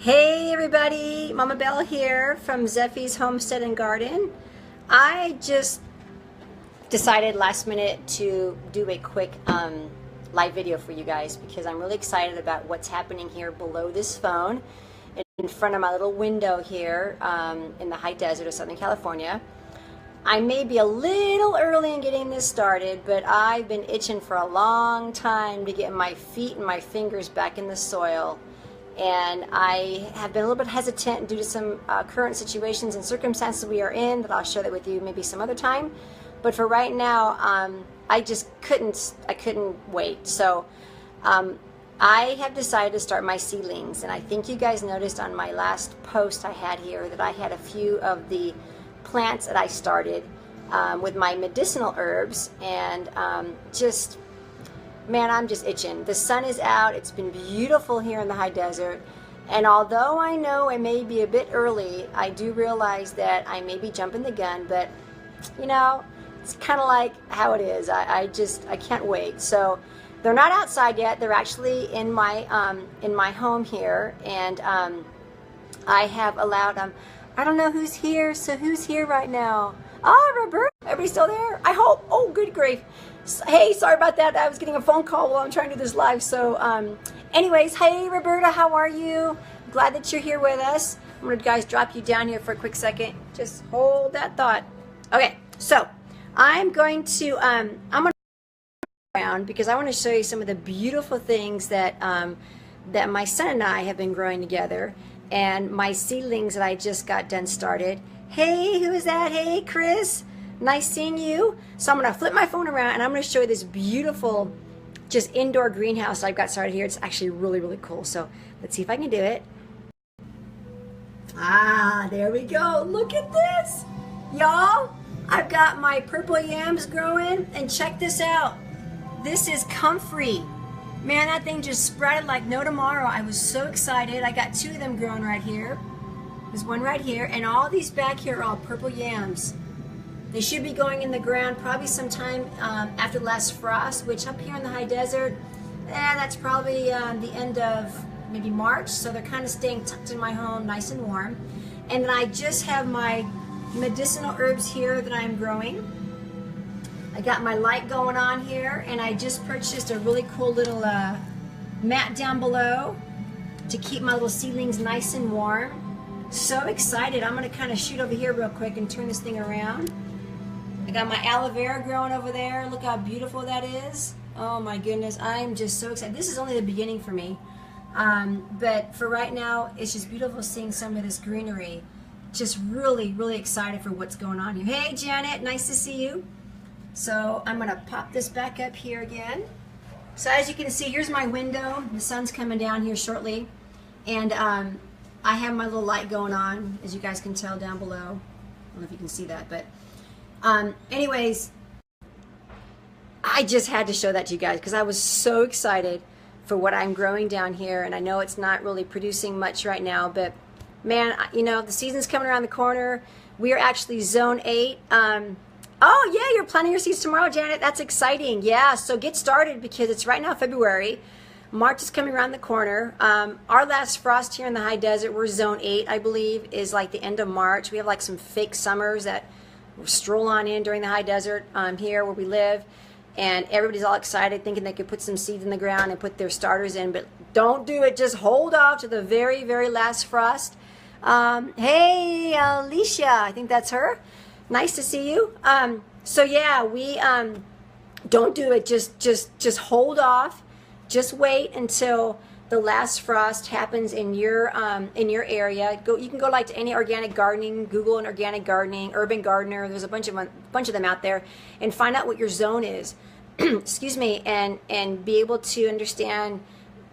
Hey everybody, Mama Belle here from Zephy's Homestead and Garden. I just decided last minute to do a quick live video for you guys because I'm really excited about what's happening here below this phone in front of my little window here in the high desert of Southern California. I may be a little early in getting this started, but I've been itching for a long time to get my feet and my fingers back in the soil. And I have been a little bit hesitant due to some current situations and circumstances we are in that I'll share that with you maybe some other time. But for right now, I just couldn't wait. So I have decided to start my seedlings. And I think you guys noticed on my last post I had here that I had a few of the plants that I started with my medicinal herbs and man, I'm just itching. The sun is out. It's been beautiful here in the high desert. And although I know it may be a bit early, I do realize that I may be jumping the gun, but you know, it's kind of like how it is. I can't wait. So they're not outside yet. They're actually in my home here. And I have allowed I don't know who's here. So who's here right now? Oh, Roberta. Everybody still there? I hope. Oh, good grief. Hey, sorry about that. I was getting a phone call while I'm trying to do this live. So anyways, hey Roberta, how are you? Glad that you're here with us. I'm gonna guys drop you down here for a quick second. Just hold that thought. Okay, so I'm going to I'm gonna go around because I want to show you some of the beautiful things that that my son and I have been growing together, and my seedlings that I just got done started. Hey, who is that? Hey, Chris. Nice seeing you. So I'm going to flip my phone around and I'm going to show you this beautiful just indoor greenhouse I've got started here. It's actually really, really cool. So let's see if I can do it. Ah, there we go. Look at this. Y'all, I've got my purple yams growing, and check this out. This is comfrey. Man, that thing just sprouted like no tomorrow. I was so excited. I got two of them growing right here. There's one right here, and all these back here are all purple yams. They should be going in the ground probably sometime after the last frost, which up here in the high desert, that's probably the end of maybe March. So they're kind of staying tucked in my home, nice and warm. And then I just have my medicinal herbs here that I'm growing. I got my light going on here, and I just purchased a really cool little mat down below to keep my little seedlings nice and warm. So excited. I'm going to kind of shoot over here real quick and turn this thing around. I got my aloe vera growing over there. Look how beautiful that is. Oh my goodness, I'm just so excited. This is only the beginning for me. But for right now, it's just beautiful seeing some of this greenery. Just really, really excited for what's going on here. Hey Janet, nice to see you. So I'm gonna pop this back up here again. So as you can see, here's my window. The sun's coming down here shortly. And I have my little light going on, as you guys can tell down below. I don't know if you can see that, but anyways, I just had to show that to you guys because I was so excited for what I'm growing down here. And I know it's not really producing much right now, but man, you know, the season's coming around the corner. We are actually zone 8. Oh yeah, you're planting your seeds tomorrow, Janet. That's exciting. Yeah, so get started because it's right now February. March is coming around the corner. Our last frost here in the high desert, we're zone 8, I believe, is like the end of March. We have like some fake summers that stroll on in during the high desert here where we live, and everybody's all excited thinking they could put some seeds in the ground and put their starters in, but don't do it. Just hold off to the very, very last frost. Hey Alicia, I think that's her. Nice to see you. So yeah, we don't do it. Just hold off. Just wait until the last frost happens in your area. You can go like to any organic gardening, Google an organic gardening, urban gardener. There's a bunch of them out there, and find out what your zone is. Excuse me, and be able to understand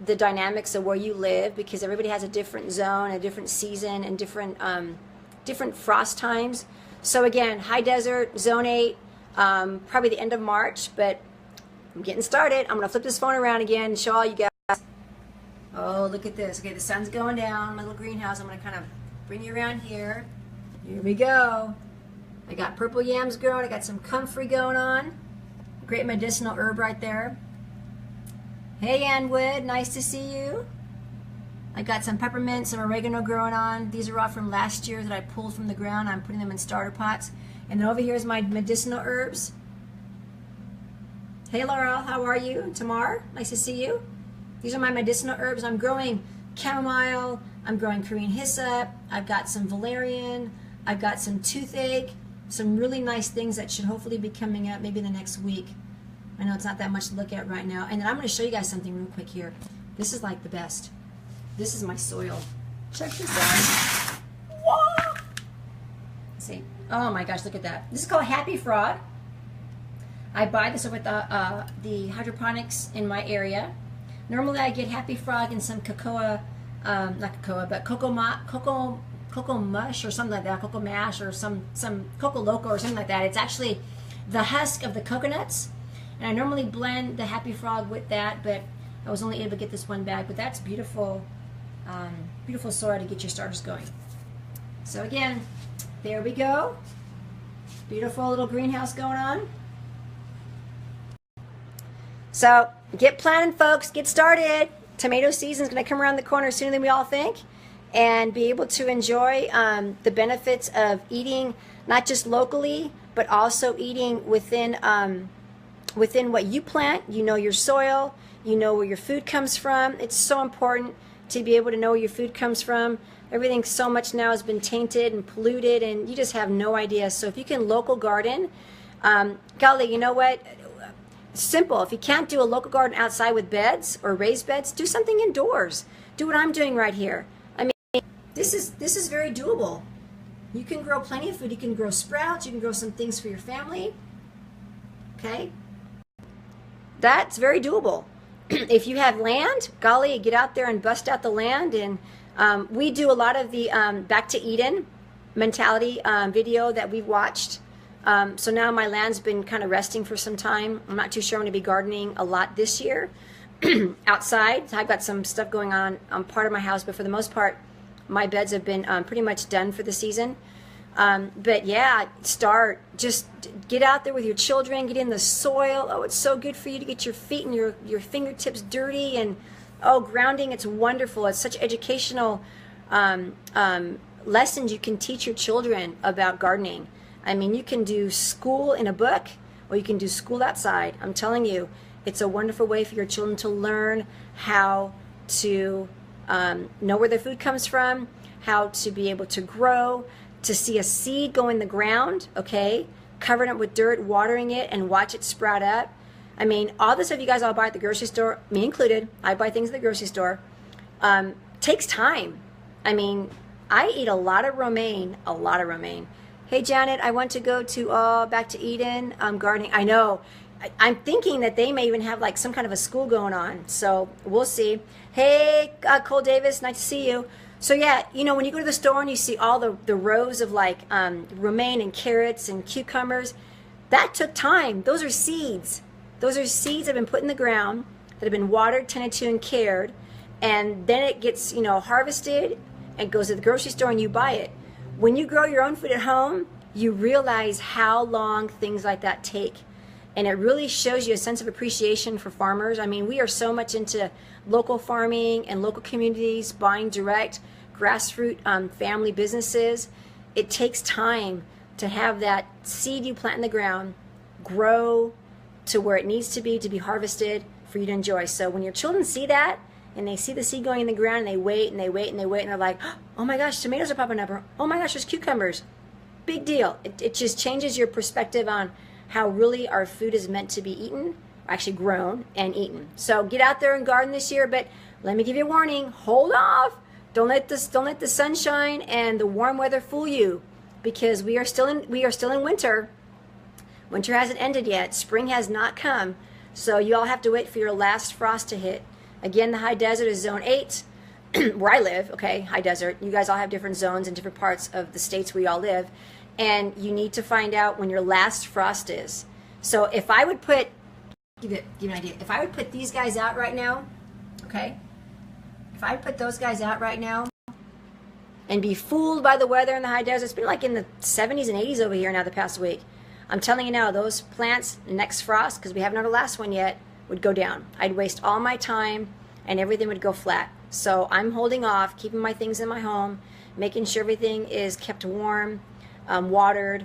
the dynamics of where you live, because everybody has a different zone, a different season, and different frost times. So again, high desert, zone 8, probably the end of March, but I'm getting started. I'm gonna flip this phone around again and show all you guys. Oh, look at this. Okay, the sun's going down, my little greenhouse. I'm going to kind of bring you around here. Here we go. I got purple yams growing. I got some comfrey going on. Great medicinal herb right there. Hey, Ann Wood. Nice to see you. I got some peppermint, some oregano growing on. These are all from last year that I pulled from the ground. I'm putting them in starter pots. And then over here is my medicinal herbs. Hey Laurel, how are you? Tamar, nice to see you. These are my medicinal herbs. I'm growing chamomile, I'm growing Korean hyssop, I've got some valerian, I've got some toothache, some really nice things that should hopefully be coming up maybe in the next week. I know it's not that much to look at right now. And then I'm going to show you guys something real quick here. This is like the best. This is my soil. Check this out. Whoa! Let's see. Oh my gosh, look at that. This is called Happy Frog. I buy this over at the hydroponics in my area. Normally I get Happy Frog and some cocoa, not cocoa, but cocoa mush or something like that, cocoa mash or some cocoa loco or something like that. It's actually the husk of the coconuts. And I normally blend the Happy Frog with that, but I was only able to get this one bag. But that's beautiful, beautiful soil to get your starters going. So again, there we go. Beautiful little greenhouse going on. So get planning, folks. Get started. Tomato season is going to come around the corner sooner than we all think, and be able to enjoy the benefits of eating not just locally, but also eating within within what you plant. You know your soil. You know where your food comes from. It's so important to be able to know where your food comes from. Everything so much now has been tainted and polluted, and you just have no idea. So if you can local garden, golly, you know what? Simple. If you can't do a local garden outside with beds or raised beds, do something indoors. Do what I'm doing right here. I mean, this is very doable. You can grow plenty of food. You can grow sprouts. You can grow some things for your family. Okay? That's very doable. If you have land, golly, get out there and bust out the land. And we do a lot of the Back to Eden mentality video that we've watched. So now my land's been kind of resting for some time. I'm not too sure I'm going to be gardening a lot this year outside. I've got some stuff going on part of my house, but for the most part, my beds have been pretty much done for the season. But yeah, just get out there with your children, get in the soil. Oh, it's so good for you to get your feet and your fingertips dirty, and oh, grounding, it's wonderful. It's such educational lessons you can teach your children about gardening. I mean, you can do school in a book, or you can do school outside. I'm telling you, it's a wonderful way for your children to learn how to know where their food comes from, how to be able to grow, to see a seed go in the ground, okay, covering it with dirt, watering it, and watch it sprout up. I mean, all the stuff you guys all buy at the grocery store, me included, I buy things at the grocery store, takes time. I mean, I eat a lot of romaine, Hey Janet, I want to go to Back to Eden gardening. I know. I'm thinking that they may even have like some kind of a school going on. So we'll see. Hey, Cole Davis, nice to see you. So yeah, you know, when you go to the store and you see all the rows of like romaine and carrots and cucumbers, that took time. Those are seeds. Those are seeds that have been put in the ground, that have been watered, tended to, and cared. And then it gets, you know, harvested and goes to the grocery store and you buy it. When you grow your own food at home, you realize how long things like that take. And it really shows you a sense of appreciation for farmers. I mean, we are so much into local farming and local communities, buying direct, grassroots family businesses. It takes time to have that seed you plant in the ground grow to where it needs to be harvested for you to enjoy. So when your children see that, and they see the seed going in the ground, and they wait and they wait and they wait, and they're like, oh my gosh, tomatoes are popping up, or oh my gosh, there's cucumbers. Big deal. It just changes your perspective on how really our food is meant to be eaten, actually grown and eaten. So get out there and garden this year, but let me give you a warning, hold off. Don't let the sunshine and the warm weather fool you, because we are still in winter. Winter hasn't ended yet. Spring has not come. So you all have to wait for your last frost to hit. Again, the high desert is zone 8, where I live, okay, high desert. You guys all have different zones in different parts of the states where you all live. And you need to find out when your last frost is. So if I would put, give you an idea, if I would put these guys out right now, okay, if I put those guys out right now and be fooled by the weather in the high desert, it's been like in the 70s and 80s over here now the past week. I'm telling you now, those plants, the next frost, because we haven't had a last one yet, would go down. I'd waste all my time and everything would go flat. So I'm holding off, keeping my things in my home, making sure everything is kept warm, watered,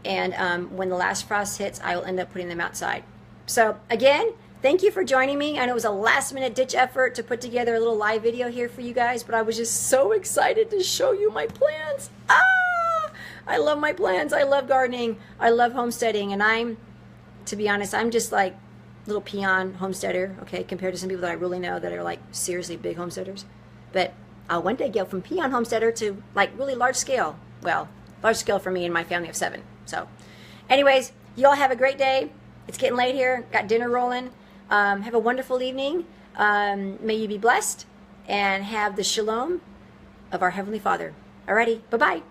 and when the last frost hits, I will end up putting them outside. So again, thank you for joining me. I know it was a last-minute ditch effort to put together a little live video here for you guys, but I was just so excited to show you my plants. I love my plants. I love gardening. I love homesteading, and to be honest, I'm just like little peon homesteader, okay, compared to some people that I really know that are like seriously big homesteaders. But I'll one day go from peon homesteader to like really large scale. Well, large scale for me and my family of 7. So anyways, you all have a great day. It's getting late here. Got dinner rolling. Have a wonderful evening. May you be blessed and have the shalom of our Heavenly Father. Alrighty, bye-bye.